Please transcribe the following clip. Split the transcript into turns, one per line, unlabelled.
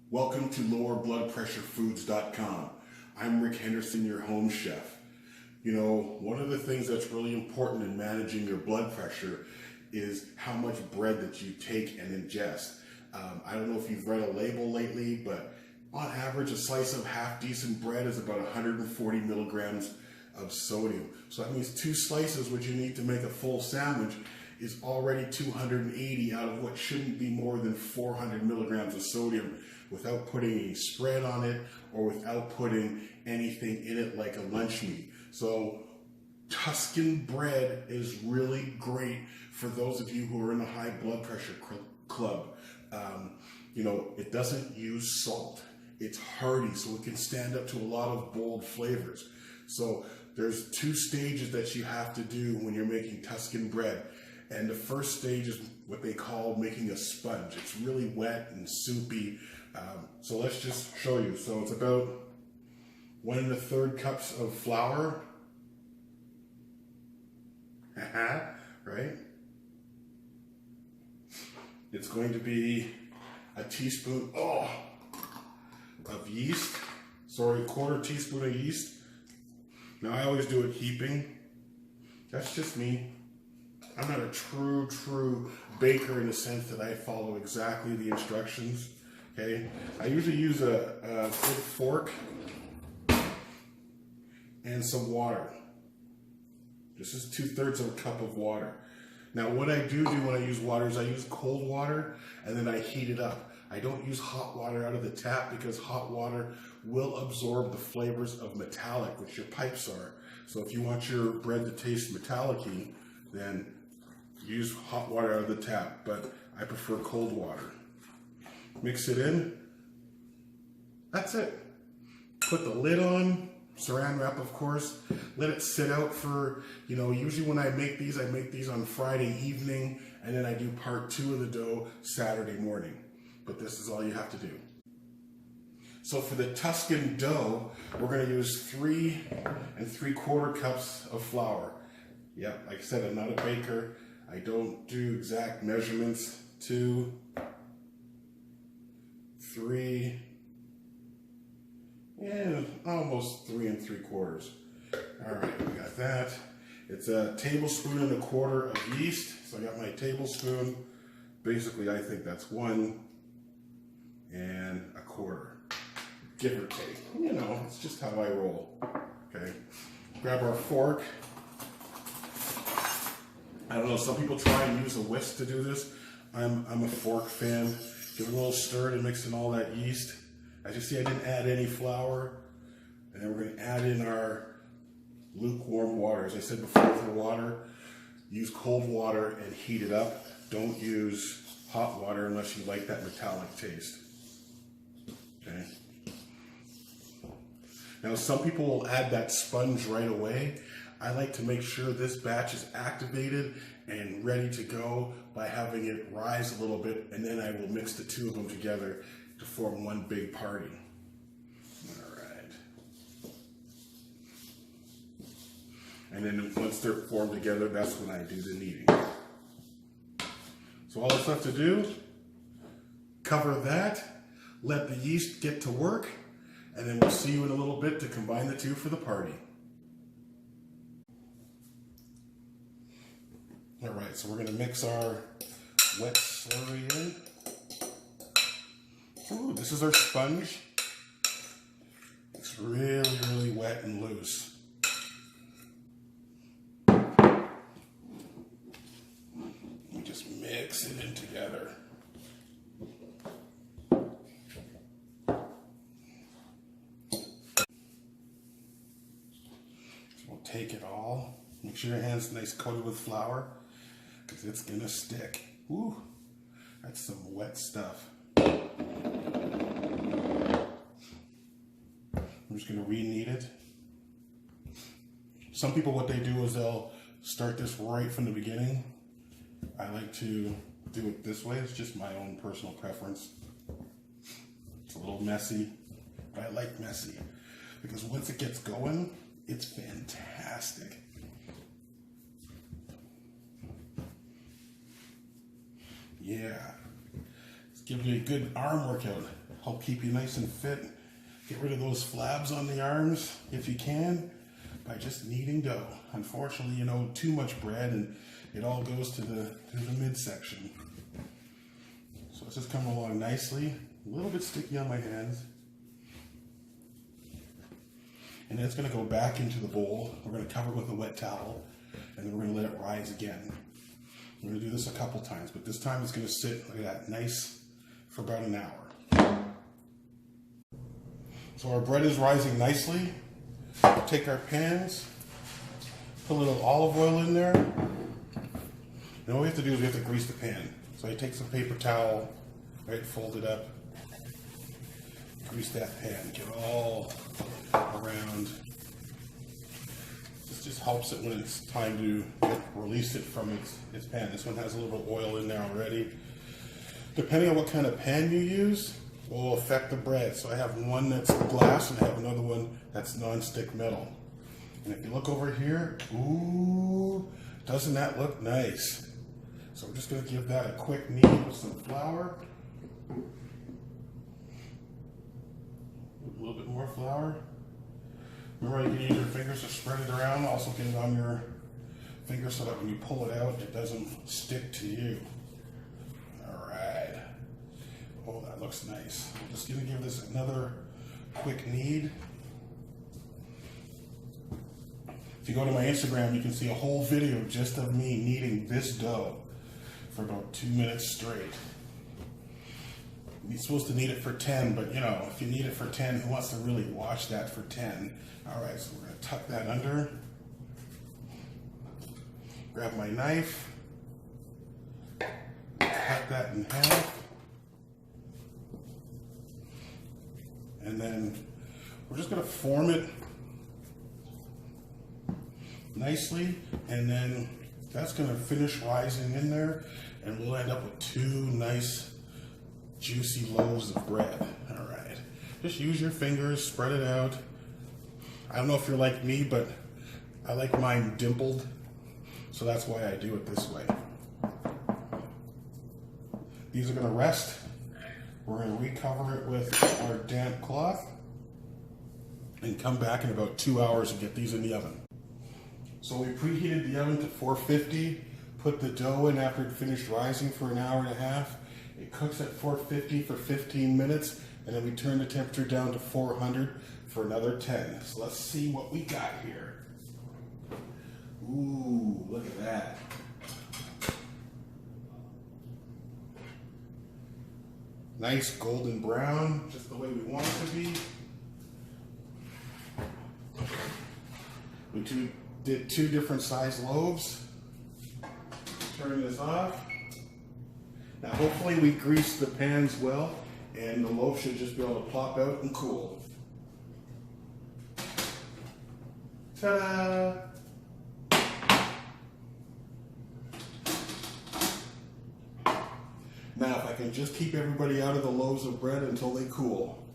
Welcome to lowerbloodpressurefoods.com. I'm Rick Henderson, your home chef. You know, one of the things that's really important in managing your blood pressure is how much bread that you take and ingest. I don't know if you've read a label lately, but on average, a slice of half-decent bread is about 140 milligrams of sodium. So that means 2 slices, which you need to make a full sandwich, is already 280 out of what shouldn't be more than 400 milligrams of sodium without putting any spread on it or without putting anything in it like a lunch meat. So Tuscan bread is really great for those of you who are in the high blood pressure club. You know, it doesn't use salt. It's hearty, so it can stand up to a lot of bold flavors. So there's 2 stages that you have to do when you're making Tuscan bread. And the first stage is what they call making a sponge. It's really wet and soupy. So let's just show you. So it's about 1 1/3 cups of flour. Right? It's going to be a teaspoon of yeast. Sorry, 1/4 teaspoon of yeast. Now I always do it heaping. That's just me. I'm not a true baker in the sense that I follow exactly the instructions. Okay, I usually use a good fork and some water. This is 2/3 of a cup of water. Now what I do when I use water is I use cold water and then I heat it up. I don't use hot water out of the tap because hot water will absorb the flavors of metallic, which your pipes are. So if you want your bread to taste metallic-y, then use hot water out of the tap, but I prefer cold water. Mix it in. That's it. Put the lid on, saran wrap of course. Let it sit out for, usually when I make these on Friday evening, and then I do part 2 of the dough Saturday morning. But this is all you have to do. So for the Tuscan dough, we're going to use 3 3/4 cups of flour. Yeah, like I said, I'm not a baker. I don't do exact measurements. 2, 3, yeah, almost 3 3/4. All right, we got that. It's a 1.25 tablespoons of yeast. So I got my tablespoon. Basically, I think that's 1 1/4, give or take. It's just how I roll. Okay, grab our fork. I don't know, some people try and use a whisk to do this. I'm a fork fan. Give it a little stir to mix in all that yeast. As you see, I didn't add any flour. And then we're going to add in our lukewarm water. As I said before with the water, use cold water and heat it up. Don't use hot water unless you like that metallic taste. Okay. Now some people will add that sponge right away. I like to make sure this batch is activated and ready to go by having it rise a little bit, and then I will mix the 2 of them together to form one big party. All right. And then once they're formed together, that's when I do the kneading. So all that's left to do, cover that, let the yeast get to work, and then we'll see you in a little bit to combine the 2 for the party. All right, so we're going to mix our wet slurry in. Ooh, this is our sponge. It's really wet and loose. We just mix it in together. So we'll take it all. Make sure your hand's nice coated with flour, because it's gonna stick. Ooh, that's some wet stuff. I'm just gonna re-knead it. Some people, what they do is they'll start this right from the beginning. I like to do it this way. It's just my own personal preference. It's a little messy, but I like messy because once it gets going, it's fantastic. Yeah, it's giving you a good arm workout. help keep you nice and fit. Get rid of those flabs on the arms if you can by just kneading dough. Unfortunately, you know, too much bread and it all goes to the midsection. So it's just coming along nicely. A little bit sticky on my hands. And then it's going to go back into the bowl. We're going to cover it with a wet towel, and then we're going to let it rise again. We're going to do this a couple times, but this time it's going to sit like that, nice, for about an hour. So our bread is rising nicely. We'll take our pans, put a little olive oil in there. And all we have to do is we have to grease the pan. So I take some paper towel, right, fold it up, grease that pan, get it all around. This just helps it when it's time to release it from its pan. This one has a little bit of oil in there already. Depending on what kind of pan you use will affect the bread. So I have one that's glass and I have another one that's non-stick metal. And if you look over here, ooh, doesn't that look nice? So I'm just going to give that a quick knead with some flour. A little bit more flour. Remember, you can use your fingers to spread it around. Also get it on your finger so that when you pull it out, it doesn't stick to you. All right. Oh, that looks nice. I'm just going to give this another quick knead. If you go to my Instagram, you can see a whole video just of me kneading this dough for about 2 minutes straight. You're supposed to knead it for 10, but you know, if you knead it for 10, who wants to really watch that for 10? All right, so we're gonna tuck that under. Grab my knife, cut that in half. And then we're just gonna form it nicely, and then that's gonna finish rising in there, and we'll end up with 2 nice juicy loaves of bread. All right, just use your fingers, spread it out. I don't know if you're like me, but I like mine dimpled, so that's why I do it this way. These are gonna rest. We're gonna recover it with our damp cloth and come back in about 2 hours and get these in the oven. So we preheated the oven to 450, put the dough in after it finished rising for an hour and a half. It cooks at 450 for 15 minutes, and then we turn the temperature down to 400 for another 10. So let's see what we got here. Ooh, look at that. Nice golden brown, just the way we want it to be. We did 2 different size loaves. Turn this off. Now hopefully we greased the pans well, and the loaf should just be able to plop out and cool. Ta-da! Now if I can just keep everybody out of the loaves of bread until they cool.